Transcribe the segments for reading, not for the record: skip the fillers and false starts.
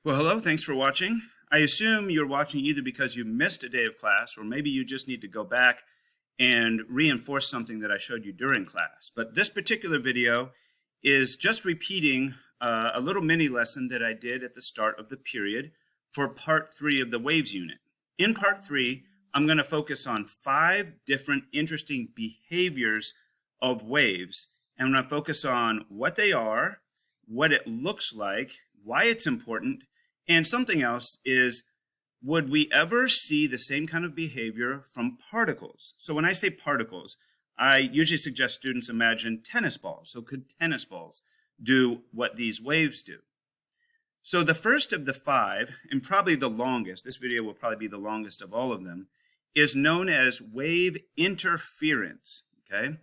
Well, hello, thanks for watching. I assume you're watching either because you missed a day of class or maybe you just need to go back and reinforce something that I showed you during class. But this particular video is just repeating a little mini lesson that I did at the start of the period for part 3 of the waves unit. In part 3, I'm going to focus on 5 different interesting behaviors of waves. And I'm going to focus on what they are, what it looks like, why it's important, and something else is, would we ever see the same kind of behavior from particles? So when I say particles, I usually suggest students imagine tennis balls. So could tennis balls do what these waves do? So the first of the 5, and probably the longest, this video will probably be the longest of all of them, is known as wave interference, okay?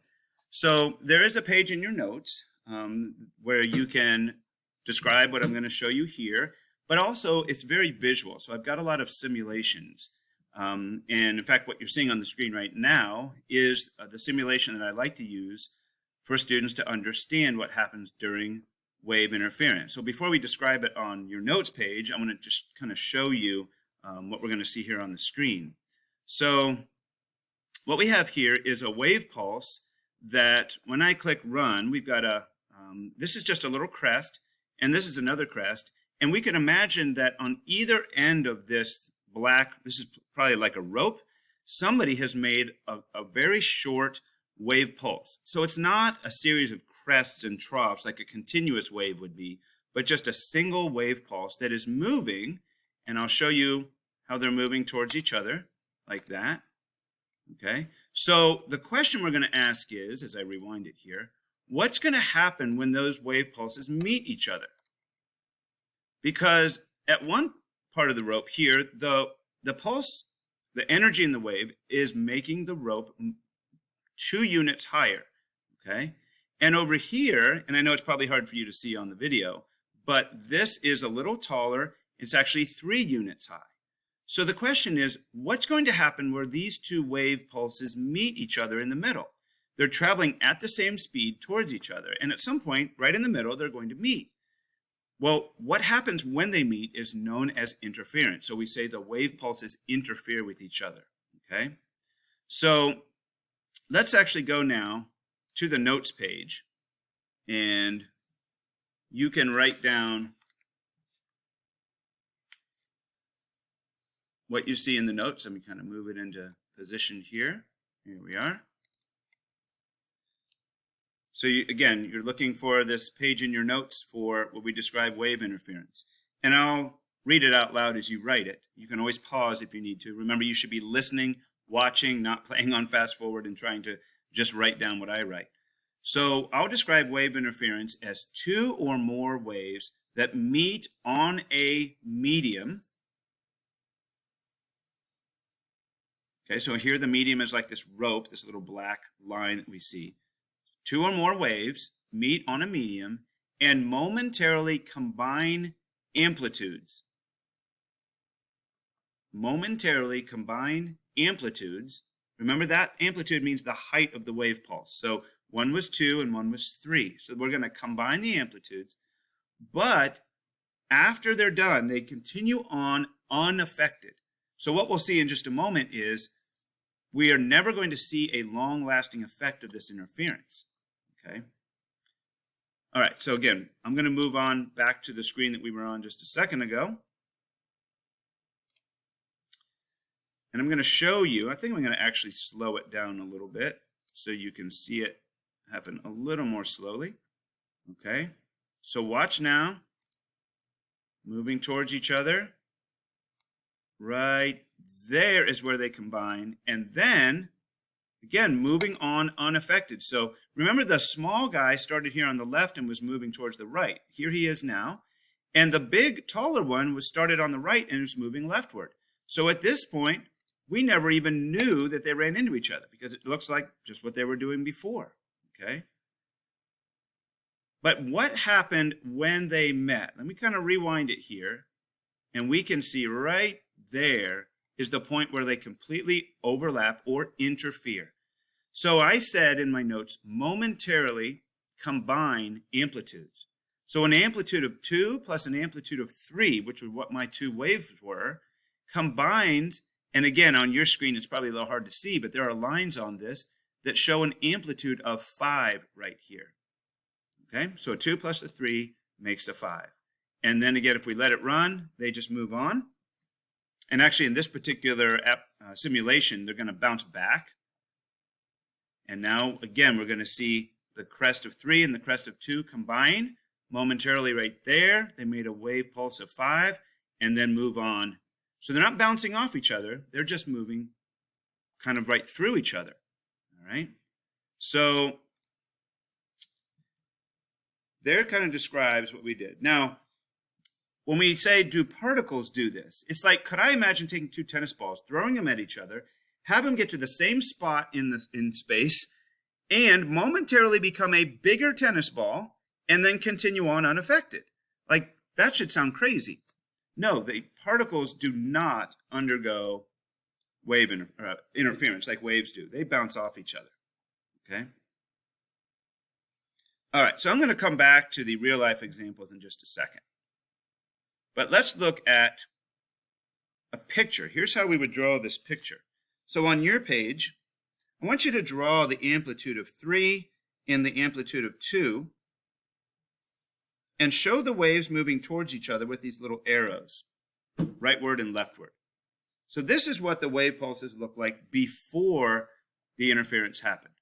So there is a page in your notes where you can describe what I'm going to show you here, but also it's very visual. So I've got a lot of simulations. And in fact, what you're seeing on the screen right now is the simulation that I like to use for students to understand what happens during wave interference. So before we describe it on your notes page, I'm going to just kind of show you what we're going to see here on the screen. So what we have here is a wave pulse that when I click run, we've got this is just a little crest, and this is another crest. And we can imagine that on either end of this this is probably like a rope, somebody has made a very short wave pulse. So it's not a series of crests and troughs like a continuous wave would be, but just a single wave pulse that is moving. And I'll show you how they're moving towards each other like that. Okay, so the question we're going to ask is, as I rewind it here, what's going to happen when those wave pulses meet each other? Because at one part of the rope here, the pulse, the energy in the wave is making the rope 2 units higher, okay? And over here, and I know it's probably hard for you to see on the video, but this is a little taller. It's actually 3 units high. So the question is, what's going to happen where these 2 wave pulses meet each other in the middle? They're traveling at the same speed towards each other, and at some point, right in the middle, they're going to meet. Well, what happens when they meet is known as interference. So we say the wave pulses interfere with each other, okay? So let's actually go now to the notes page, and you can write down what you see in the notes. Let me kind of move it into position here. Here we are. So again, you're looking for this page in your notes for what we describe wave interference. And I'll read it out loud as you write it. You can always pause if you need to. Remember, you should be listening, watching, not playing on fast forward and trying to just write down what I write. So I'll describe wave interference as 2 or more waves that meet on a medium. Okay, so here the medium is like this rope, this little black line that we see. 2 or more waves meet on a medium and momentarily combine amplitudes. Momentarily combine amplitudes. Remember that amplitude means the height of the wave pulse. So one was 2 and one was 3. So we're going to combine the amplitudes. But after they're done, they continue on unaffected. So what we'll see in just a moment is we are never going to see a long-lasting effect of this interference. Okay. All right, so again, I'm going to move on back to the screen that we were on just a second ago. And I'm going to show you, I think I'm going to actually slow it down a little bit so you can see it happen a little more slowly. Okay, so watch now. Moving towards each other. Right there is where they combine. And then again, moving on unaffected. So remember, the small guy started here on the left and was moving towards the right. Here he is now. And the big, taller one was started on the right and was moving leftward. So at this point, we never even knew that they ran into each other because it looks like just what they were doing before. Okay? But what happened when they met? Let me kind of rewind it here. And we can see right there is the point where they completely overlap or interfere. So I said in my notes, momentarily combine amplitudes. So an amplitude of 2 plus an amplitude of 3, which was what my two waves were, combined, and again, on your screen, it's probably a little hard to see, but there are lines on this that show an amplitude of 5 right here. Okay, so a 2 plus a 3 makes a 5. And then again, if we let it run, they just move on. And actually, in this particular simulation, they're going to bounce back. And now, again, we're going to see the crest of 3 and the crest of 2 combine momentarily right there. They made a wave pulse of 5 and then move on. So they're not bouncing off each other. They're just moving kind of right through each other. All right. So there kind of describes what we did. Now, when we say, do particles do this? It's like, could I imagine taking two tennis balls, throwing them at each other, have them get to the same spot in space, and momentarily become a bigger tennis ball, and then continue on unaffected? Like, that should sound crazy. No, the particles do not undergo wave interference like waves do. They bounce off each other. Okay? All right, so I'm going to come back to the real-life examples in just a second. But let's look at a picture. Here's how we would draw this picture. So on your page, I want you to draw the amplitude of 3 and the amplitude of 2 and show the waves moving towards each other with these little arrows, rightward and leftward. So this is what the wave pulses look like before the interference happened.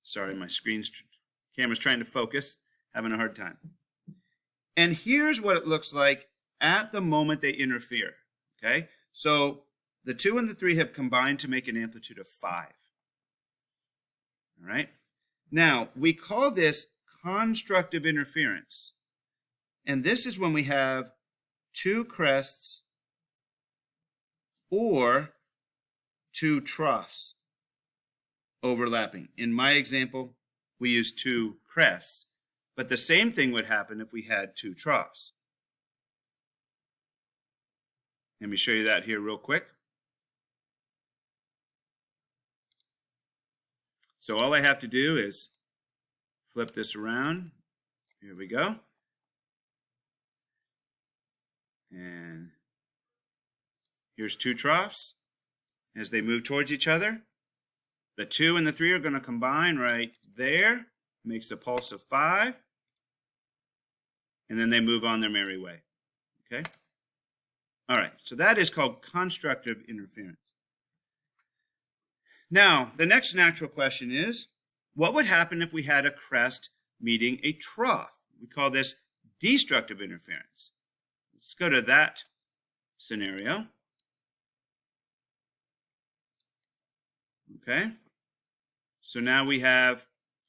Sorry, my camera's trying to focus, having a hard time. And here's what it looks like at the moment they interfere, okay? So the 2 and the 3 have combined to make an amplitude of 5, all right? Now, we call this constructive interference. And this is when we have two crests or two troughs overlapping. In my example, we use two crests. But the same thing would happen if we had two troughs. Let me show you that here real quick. So all I have to do is flip this around. Here we go. And here's two troughs. As they move towards each other, the 2 and the 3 are going to combine right there. Makes a pulse of 5. And then they move on their merry way. Okay? All right, so that is called constructive interference. Now, the next natural question is, what would happen if we had a crest meeting a trough? We call this destructive interference. Let's go to that scenario. Okay? So now we have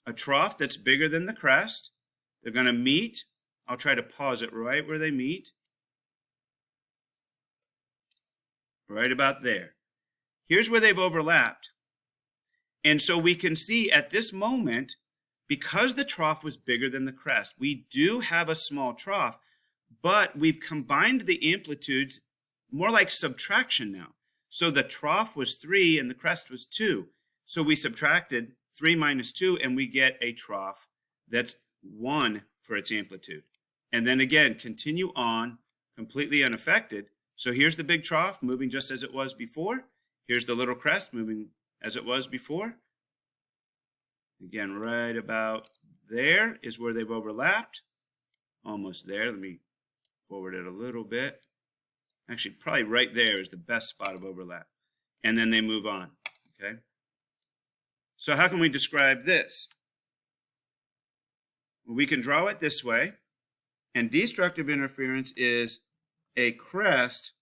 a trough that's bigger than the crest. They're going to meet. I'll try to pause it right where they meet. Right about there. Here's where they've overlapped. And so we can see at this moment, because the trough was bigger than the crest, we do have a small trough, but we've combined the amplitudes more like subtraction now. So the trough was 3 and the crest was 2. So we subtracted 3 minus 2 and we get a trough that's 1 for its amplitude. And then again, continue on completely unaffected. So here's the big trough moving just as it was before. Here's the little crest moving as it was before. Again, right about there is where they've overlapped. Almost there. Let me forward it a little bit. Actually, probably right there is the best spot of overlap. And then they move on. Okay? So how can we describe this? Well, we can draw it this way. And destructive interference is a crest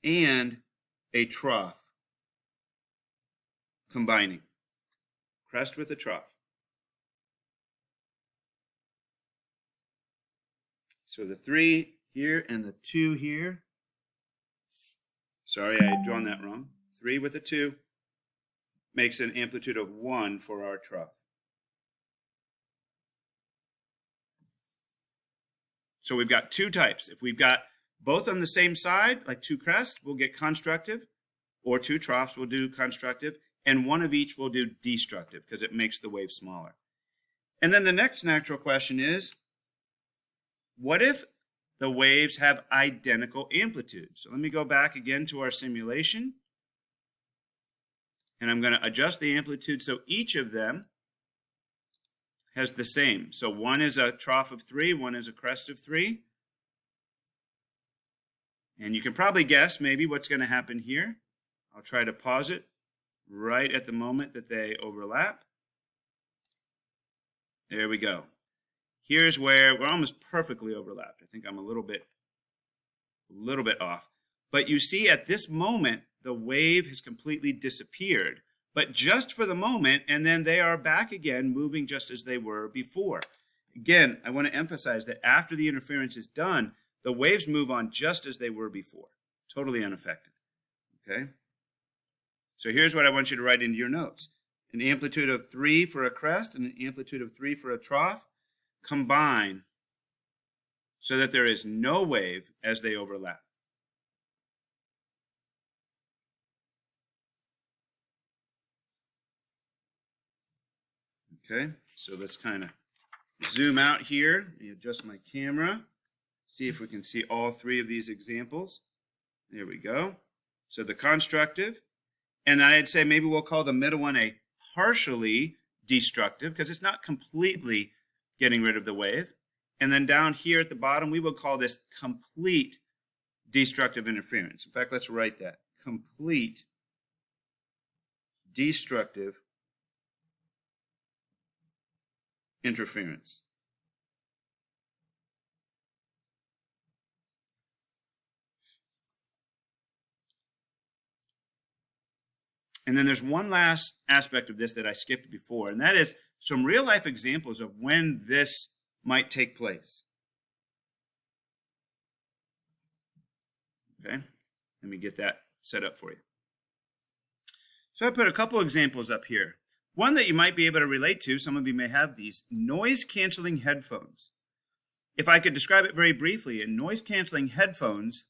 and a trough combining. Crest with a trough. So the 3 here and the 2 here. Sorry, I had drawn that wrong. 3 with a 2 makes an amplitude of 1 for our trough. So we've got two types. If we've got both on the same side, like two crests, we'll get constructive, or two troughs will do constructive, and one of each will do destructive because it makes the wave smaller. And then the next natural question is, what if the waves have identical amplitude? So let me go back again to our simulation. And I'm going to adjust the amplitude so each of them has the same. So one is a trough of 3, one is a crest of 3. And you can probably guess maybe what's going to happen here. I'll try to pause it right at the moment that they overlap. There we go. Here's where we're almost perfectly overlapped. I think I'm a little bit off. But you see at this moment, the wave has completely disappeared, but just for the moment, and then they are back again, moving just as they were before. Again, I want to emphasize that after the interference is done, the waves move on just as they were before, totally unaffected. Okay? So here's what I want you to write into your notes. An amplitude of 3 for a crest and an amplitude of 3 for a trough combine so that there is no wave as they overlap. Okay, so let's kind of zoom out here and adjust my camera. See if we can see all 3 of these examples. There we go. So the constructive, and then I'd say maybe we'll call the middle one a partially destructive because it's not completely getting rid of the wave. And then down here at the bottom, we will call this complete destructive interference. In fact, let's write that. Complete destructive interference. And then there's one last aspect of this that I skipped before, and that is some real life examples of when this might take place. Okay, let me get that set up for you. So I put a couple examples up here. One that you might be able to relate to, some of you may have these, noise-canceling headphones. If I could describe it very briefly, in noise-canceling headphones,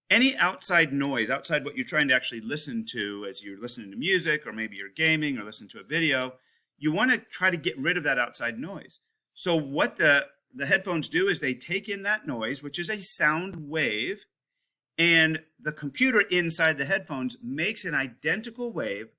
any outside noise, outside what you're trying to actually listen to as you're listening to music, or maybe you're gaming or listening to a video, you want to try to get rid of that outside noise. So what the headphones do is they take in that noise, which is a sound wave, and the computer inside the headphones makes an identical wave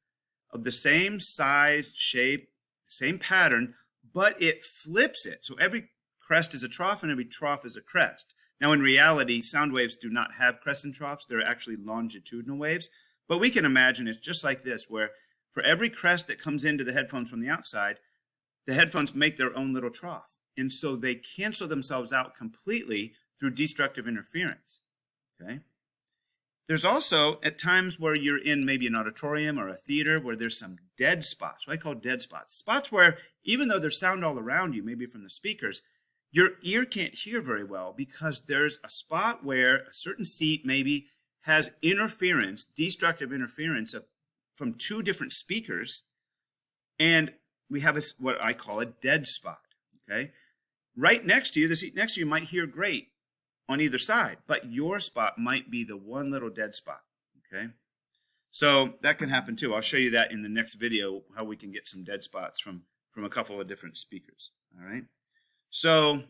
of the same size, shape, same pattern, but it flips it. So every crest is a trough and every trough is a crest. Now in reality, sound waves do not have crests and troughs. They're actually longitudinal waves. But we can imagine it's just like this, where for every crest that comes into the headphones from the outside, the headphones make their own little trough. And so they cancel themselves out completely through destructive interference. Okay? There's also at times where you're in maybe an auditorium or a theater where there's some dead spots, what I call dead spots. Spots where even though there's sound all around you, maybe from the speakers, your ear can't hear very well because there's a spot where a certain seat maybe has interference, destructive interference from 2 different speakers, and we have what I call a dead spot. Okay, right next to you, the seat next to you might hear great on either side, but your spot might be the one little dead spot. Okay, so that can happen too. I'll show you that in the next video, how we can get some dead spots from a couple of different speakers. All right. So,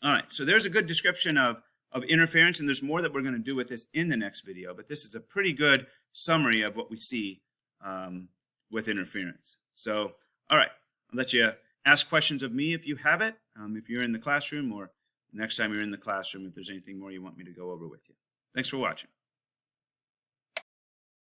all right, so there's a good description of interference, and there's more that we're going to do with this in the next video, but this is a pretty good summary of what we see with interference. So, all right, I'll let you ask questions of me if you have it, if you're in the classroom, or next time you're in the classroom, if there's anything more you want me to go over with you. Thanks for watching.